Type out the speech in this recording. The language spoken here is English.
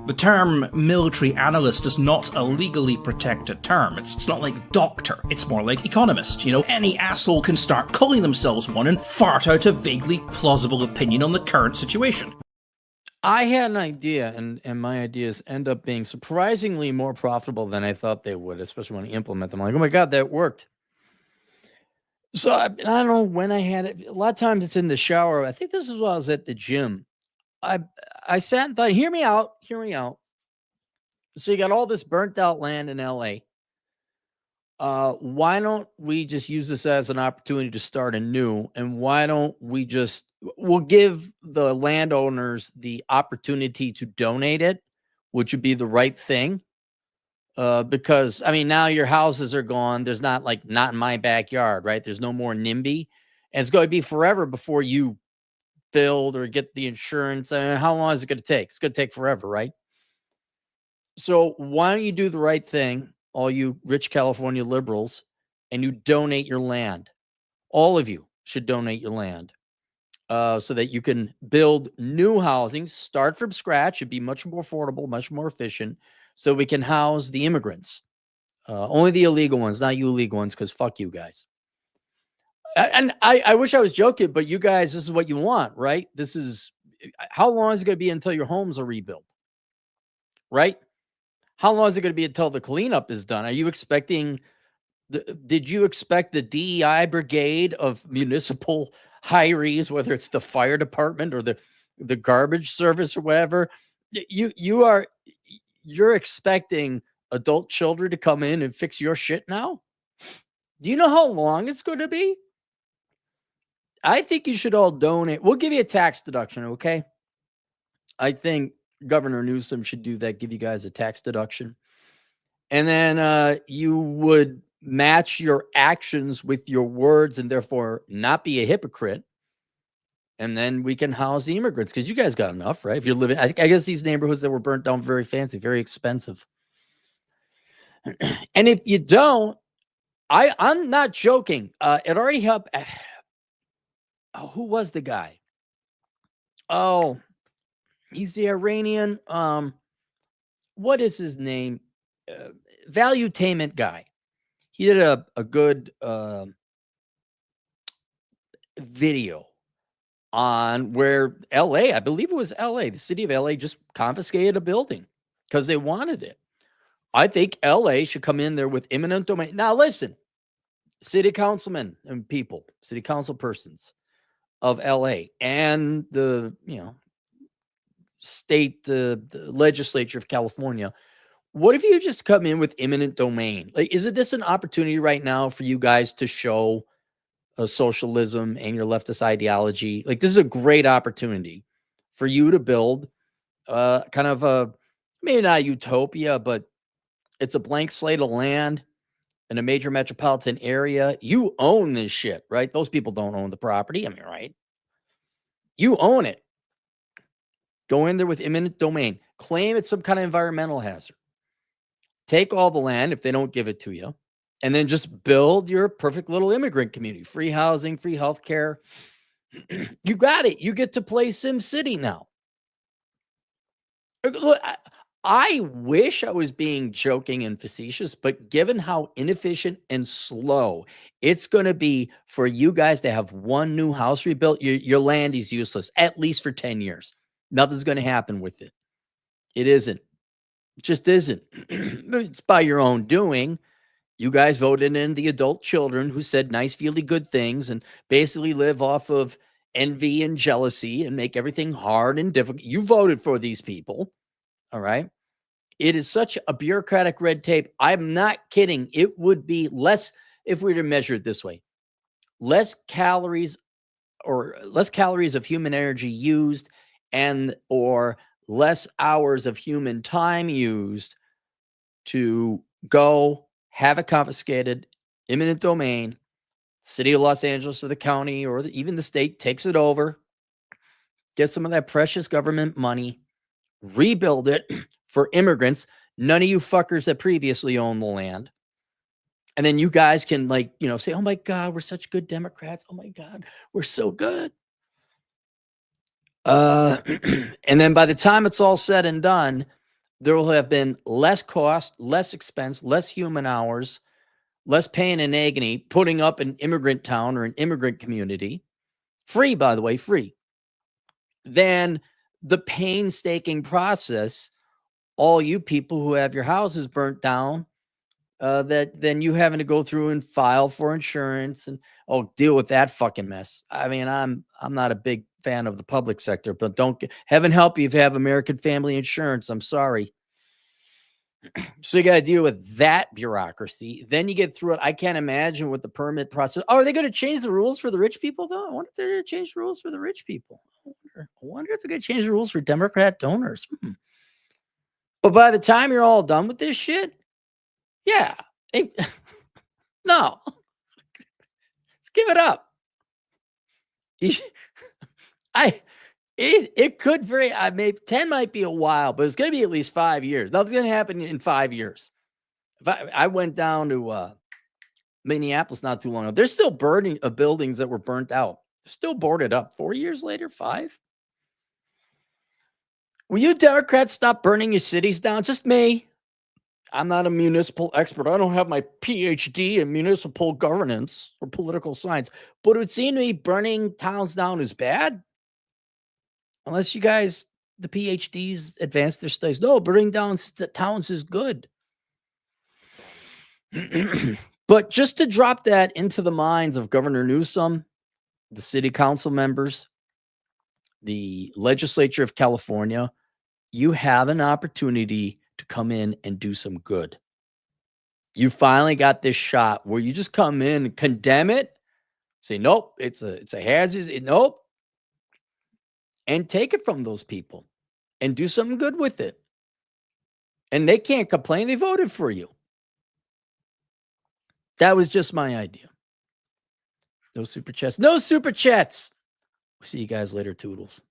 The term military analyst is not a legally protected term. It's not like doctor. It's more like economist. You know, any asshole can start calling themselves one and fart out a vaguely plausible opinion on the current situation. I had an idea, and my ideas end up being surprisingly more profitable than I thought they would, especially when I implement them. I'm like, oh my God, that worked. So I don't know when I had it. A lot of times it's in the shower. I think this is while I was at the gym. I sat and thought, hear me out. So you got all this burnt out land in LA. Why don't we just use this as an opportunity to start anew? And why don't we we'll give the landowners the opportunity to donate it, which would be the right thing. Because I mean, now your houses are gone. There's not in my backyard, right? There's no more NIMBY. And it's going to be forever before you build or get the insurance. I mean, how long is it going to take? It's going to take forever, right? So why don't you do the right thing, all you rich California liberals, and you donate your land? All of you should donate your land so that you can build new housing, start from scratch. It'd be much more affordable, much more efficient, so we can house the immigrants. Only the illegal ones, not you illegal ones, because fuck you guys. And I wish I was joking, but you guys, this is what you want, right? This is, how long is it going to be until your homes are rebuilt, right? How long is it going to be until the cleanup is done? Are you expecting, did you expect the DEI brigade of municipal hirees, whether it's the fire department or the garbage service or whatever, you're expecting adult children to come in and fix your shit now? Do you know how long it's going to be? I think you should all donate. We'll give you a tax deduction, okay? I think Governor Newsom should do that, give you guys a tax deduction. And then you would match your actions with your words and therefore not be a hypocrite. And then we can house the immigrants because you guys got enough, right? If you're living, I guess these neighborhoods that were burnt down, very fancy, very expensive. And if you don't, I'm not joking. It already helped. Oh, who was the guy? Oh, he's the Iranian. What is his name? Valuetainment guy. He did a good video on where LA, I believe it was LA, the city of LA just confiscated a building because they wanted it. I think LA should come in there with eminent domain. Now, listen, city councilmen and people, city council persons of LA and the state, the legislature of California. What if you just come in with eminent domain? Like, isn't this an opportunity right now for you guys to show socialism and your leftist ideology? Like, this is a great opportunity for you to build kind of a, maybe not a utopia, but it's a blank slate of land in a major metropolitan area. You own this shit, right? Those people don't own the property. I mean, right? You own it. Go in there with eminent domain. Claim it's some kind of environmental hazard. Take all the land if they don't give it to you, and then just build your perfect little immigrant community. Free housing, free healthcare. You got it. You get to play Sim City now. Look, I wish I was being joking and facetious, but given how inefficient and slow it's going to be for you guys to have one new house rebuilt, your land is useless, at least for 10 years. Nothing's going to happen with it. It isn't. It just isn't. It's by your own doing. You guys voted in the adult children who said nice, feely good things and basically live off of envy and jealousy and make everything hard and difficult. You voted for these people. All right. It is such a bureaucratic red tape. I'm not kidding. It would be less, if we were to measure it this way, less calories of human energy used or less hours of human time used to go have it confiscated, eminent domain, city of Los Angeles or the county or even the state takes it over, get some of that precious government money, rebuild it for immigrants, none of you fuckers that previously owned the land. And then you guys can say, oh my God, we're such good Democrats. Oh my God, we're so good. And then by the time it's all said and done, there will have been less cost, less expense, less human hours, less pain and agony putting up an immigrant town or an immigrant community, free, by the way, free, than the painstaking process all you people who have your houses burnt down, that then you having to go through and file for insurance and deal with that fucking mess. I mean, I'm not a big fan of the public sector, but heaven help you if you have American Family Insurance. I'm sorry. So you got to deal with that bureaucracy. Then you get through it. I can't imagine what the permit process. Oh, are they going to change the rules for the rich people though? I wonder if they're going to change the rules for the rich people. I wonder if they're going to change the rules for Democrat donors. But by the time you're all done with this shit, yeah, no, let's give it up. It could maybe 10 might be a while, but it's going to be at least 5 years. Nothing's going to happen in 5 years. If I went down to Minneapolis not too long ago, there's still burning buildings that were burnt out. They're still boarded up 4 years later, 5. Will you Democrats stop burning your cities down? Just me. I'm not a municipal expert. I don't have my PhD in municipal governance or political science. But it would seem to me burning towns down is bad. Unless you guys, the PhDs, advance their studies. No, burning down towns is good. But just to drop that into the minds of Governor Newsom, the city council members, the legislature of California, you have an opportunity to come in and do some good. You finally got this shot where you just come in and condemn it, say, nope, it's a hazard. Nope. And take it from those people and do something good with it. And they can't complain. They voted for you. That was just my idea. No super chats. No super chats. See you guys later, Toodles.